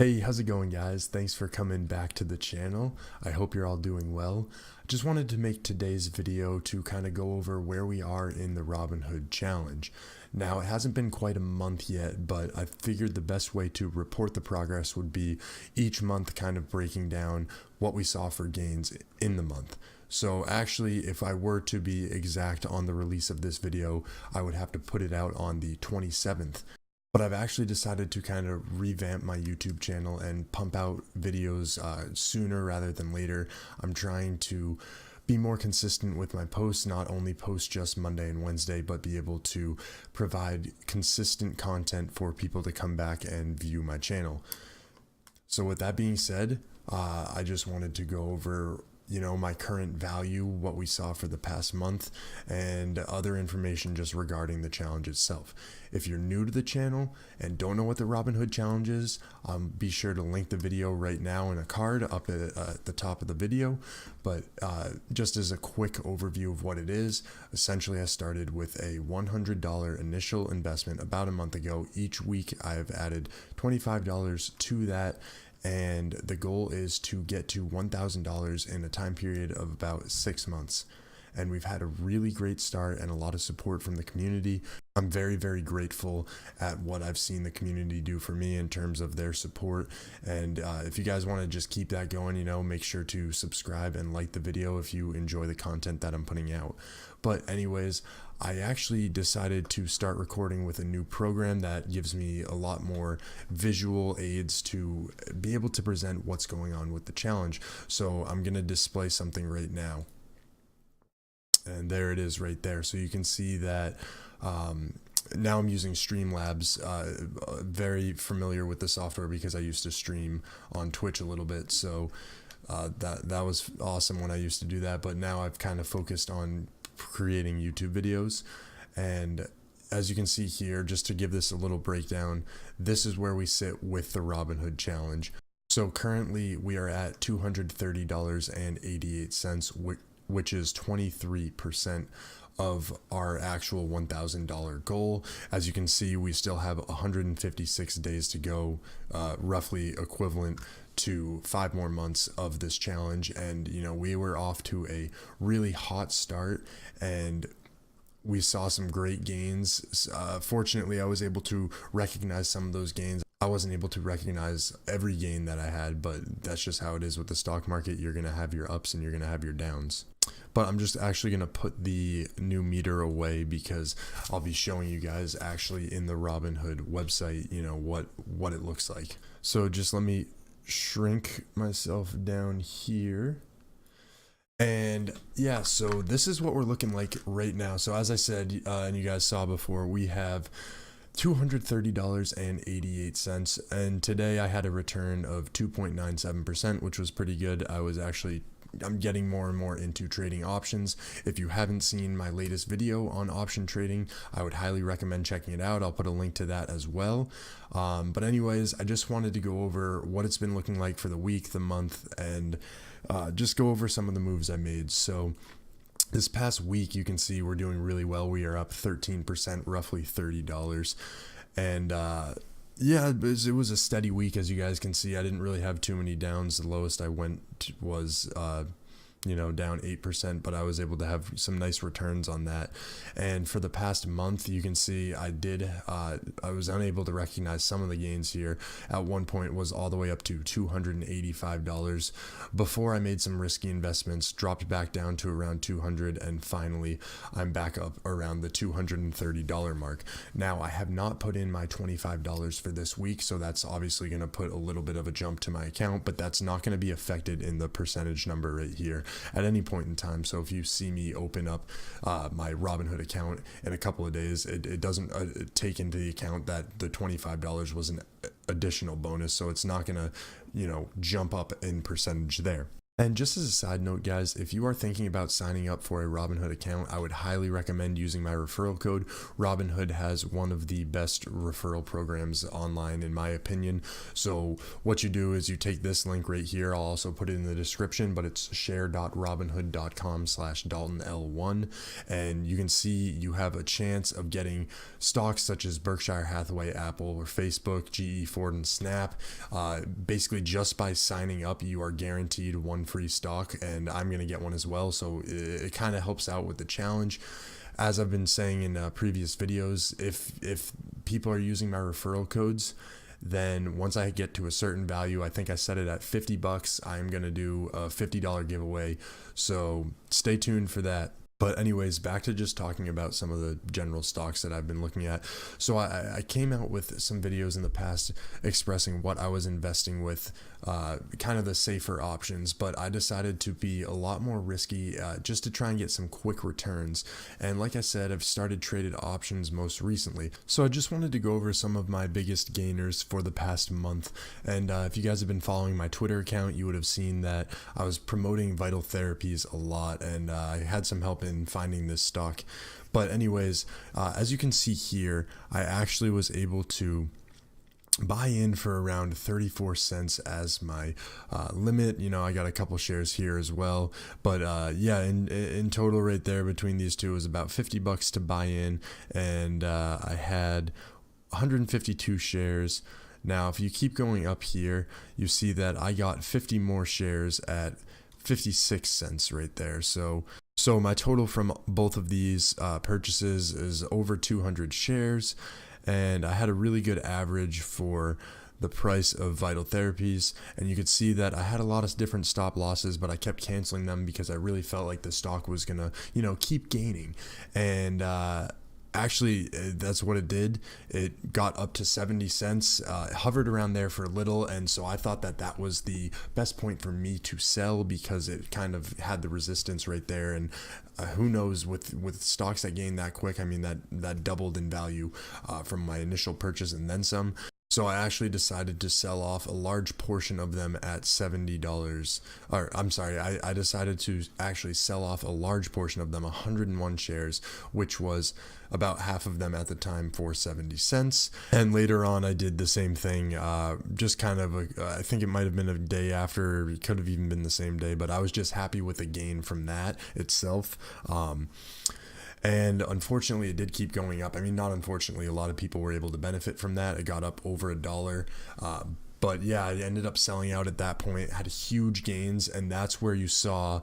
Hey, how's it going, guys? Thanks for coming back to the channel. I hope you're all doing well. I just wanted to make today's video to kind of go over where we are in the Robinhood challenge. Now, it hasn't been quite a month yet, but I figured the best way to report the progress would be each month kind of breaking down what we saw for gains in the month. So actually, if I were to be exact on the release of this video, I would have to put it out on the 27th. But I've actually decided to kind of revamp my YouTube channel and pump out videos sooner rather than later. I'm trying to be more consistent with my posts, not only post just Monday and Wednesday, but be able to provide consistent content for people to come back and view my channel. So with that being said, I just wanted to go over my current value, what we saw for the past month, and other information just regarding the challenge itself. If you're new to the channel and don't know what the Robinhood challenge is, be sure to link the video right now in a card up at the top of the video. But just as a quick overview of what it is, essentially I started with a $100 initial investment about a month ago. Each week I've added $25 to that, and the goal is to get to $1,000 in a time period of about 6 months. And we've had a really great start and a lot of support from the community. I'm very, very grateful at what I've seen the community do for me in terms of their support. And if you guys want to just keep that going, make sure to subscribe and like the video if you enjoy the content that I'm putting out. But anyways, I actually decided to start recording with a new program that gives me a lot more visual aids to be able to present what's going on with the challenge. So I'm going to display something right now. And there it is right there. So you can see that now I'm using Streamlabs, very familiar with the software because I used to stream on Twitch a little bit. So that was awesome when I used to do that. But now I've kind of focused on creating YouTube videos. And as you can see here, just to give this a little breakdown, this is where we sit with the Robinhood challenge. So currently we are at $230.88, which is 23% of our actual $1,000 goal. As you can see, we still have 156 days to go, roughly equivalent to 5 more months of this challenge. And we were off to a really hot start and we saw some great gains. Fortunately, I was able to recognize some of those gains. I wasn't able to recognize every gain that I had, but that's just how it is with the stock market. You're going to have your ups and you're going to have your downs. But I'm just actually going to put the new meter away because I'll be showing you guys actually in the Robinhood website, what it looks like. So just let me shrink myself down here. And yeah, so this is what we're looking like right now. So as I said, and you guys saw before, we have $230.88, and today I had a return of 2.97%, which was pretty good. I'm getting more and more into trading options. If you haven't seen my latest video on option trading, I would highly recommend checking it out. I'll put a link to that as well. But anyways, I just wanted to go over what it's been looking like for the week, the month, and just go over some of the moves I made. So this past week, you can see we're doing really well. We are up 13%, roughly $30. And yeah, it was a steady week, as you guys can see. I didn't really have too many downs. The lowest I went was down 8%, but I was able to have some nice returns on that. And for the past month, you can see I was unable to recognize some of the gains here. At one point was all the way up to $285 before I made some risky investments, dropped back down to around 200, and finally I'm back up around the $230 mark. Now I have not put in my $25 for this week, so that's obviously going to put a little bit of a jump to my account, but that's not going to be affected in the percentage number right here at any point in time. So if you see me open up my Robinhood account in a couple of days, it doesn't take into the account that the $25 was an additional bonus, so it's not gonna jump up in percentage there. And just as a side note, guys, if you are thinking about signing up for a Robinhood account, I would highly recommend using my referral code. Robinhood has one of the best referral programs online, in my opinion. So what you do is you take this link right here. I'll also put it in the description, but it's share.robinhood.com/DaltonL1. And you can see you have a chance of getting stocks such as Berkshire Hathaway, Apple, or Facebook, GE, Ford, and Snap. Basically, just by signing up, you are guaranteed one free stock, and I'm going to get one as well. So it kind of helps out with the challenge. As I've been saying in previous videos, if people are using my referral codes, then once I get to a certain value, I think I set it at $50, I'm going to do a $50 giveaway. So stay tuned for that. But anyways, back to just talking about some of the general stocks that I've been looking at. So I came out with some videos in the past expressing what I was investing with, kind of the safer options, but I decided to be a lot more risky just to try and get some quick returns. And like I said, I've started traded options most recently. So I just wanted to go over some of my biggest gainers for the past month. And if you guys have been following my Twitter account, you would have seen that I was promoting Vital Therapies a lot, and I had some help in finding this stock. But anyways, as you can see here, I actually was able to buy in for around 34 cents as my limit. You know, I got a couple shares here as well, but yeah, in total right there between these two was about $50 to buy in, and I had 152 shares. Now if you keep going up here, you see that I got 50 more shares at 56 cents right there. So my total from both of these purchases is over 200 shares, and I had a really good average for the price of Vital Therapies. And you could see that I had a lot of different stop losses, but I kept canceling them because I really felt like the stock was gonna, keep gaining. And actually, that's what it did. It got up to 70 cents, hovered around there for a little, and so I thought that that was the best point for me to sell because it kind of had the resistance right there. And who knows, with stocks that gain that quick, I mean, that doubled in value from my initial purchase and then some. So I actually decided to sell off a large portion of them at $70. Or I'm sorry, I decided to actually sell off a large portion of them, 101 shares, which was about half of them at the time for 70 cents. And later on, I did the same thing, just kind of, I think it might have been a day after, it could have even been the same day, but I was just happy with the gain from that itself. And unfortunately, it did keep going up. I mean, not unfortunately, a lot of people were able to benefit from that. It got up over $1. But yeah, I ended up selling out at that point, had huge gains, and that's where you saw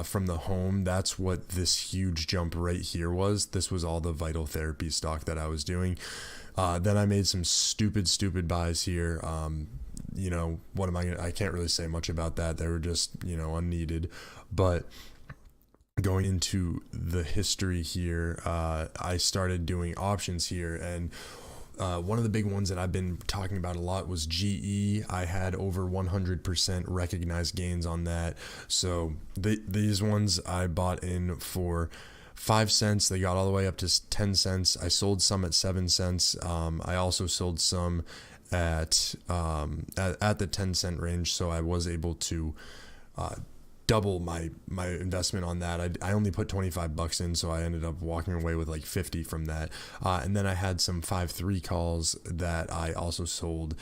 from the home, that's what this huge jump right here was. This was all the Vital Therapy stock that I was doing. Then I made some stupid buys here. What am I gonna, I can't really say much about that. They were just, unneeded. But going into the history here, I started doing options here, and one of the big ones that I've been talking about a lot was GE. I had over 100% recognized gains on that. So these ones I bought in for 5 cents. They got all the way up to 10 cents. I sold some at 7 cents. I also sold some at the 10-cent range. So I was able to double my investment on that. I only put $25 in, so I ended up walking away with like 50 from that. And then I had some 5-3 calls that I also sold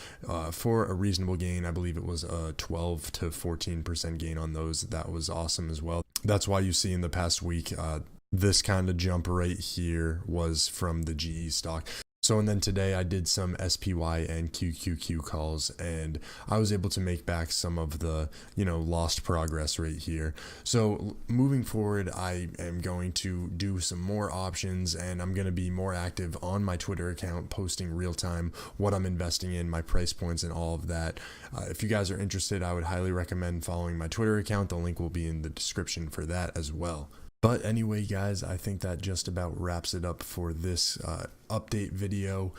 for a reasonable gain. I believe it was a 12 to 14% gain on those. That was awesome as well. That's why you see in the past week, this kind of jump right here was from the GE stock. So, and then today I did some SPY and QQQ calls, and I was able to make back some of the, lost progress right here. So moving forward, I am going to do some more options, and I'm going to be more active on my Twitter account, posting real time what I'm investing in, my price points, and all of that. If you guys are interested, I would highly recommend following my Twitter account. The link will be in the description for that as well. But anyway, guys, I think that just about wraps it up for this update video.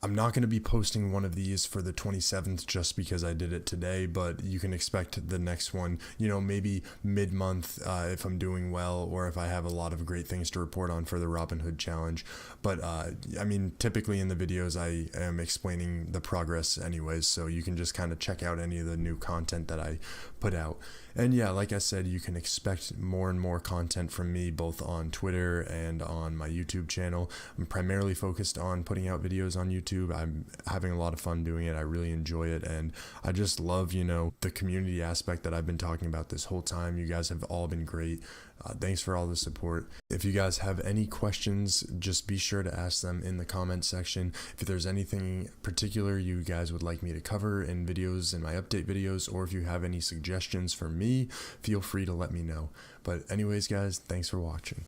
I'm not going to be posting one of these for the 27th just because I did it today, but you can expect the next one, maybe mid-month if I'm doing well, or if I have a lot of great things to report on for the Robinhood challenge. But typically in the videos I am explaining the progress anyways, so you can just kind of check out any of the new content that I put out. And yeah, like I said, you can expect more and more content from me both on Twitter and on my YouTube channel. I'm primarily focused on putting out videos on YouTube. I'm having a lot of fun doing it. I really enjoy it, and I just love, the community aspect that I've been talking about this whole time. You guys have all been great. Thanks for all the support. If you guys have any questions, just be sure to ask them in the comment section. If there's anything particular you guys would like me to cover in videos, in my update videos, or if you have any suggestions for me, feel free to let me know. But anyways, guys, thanks for watching.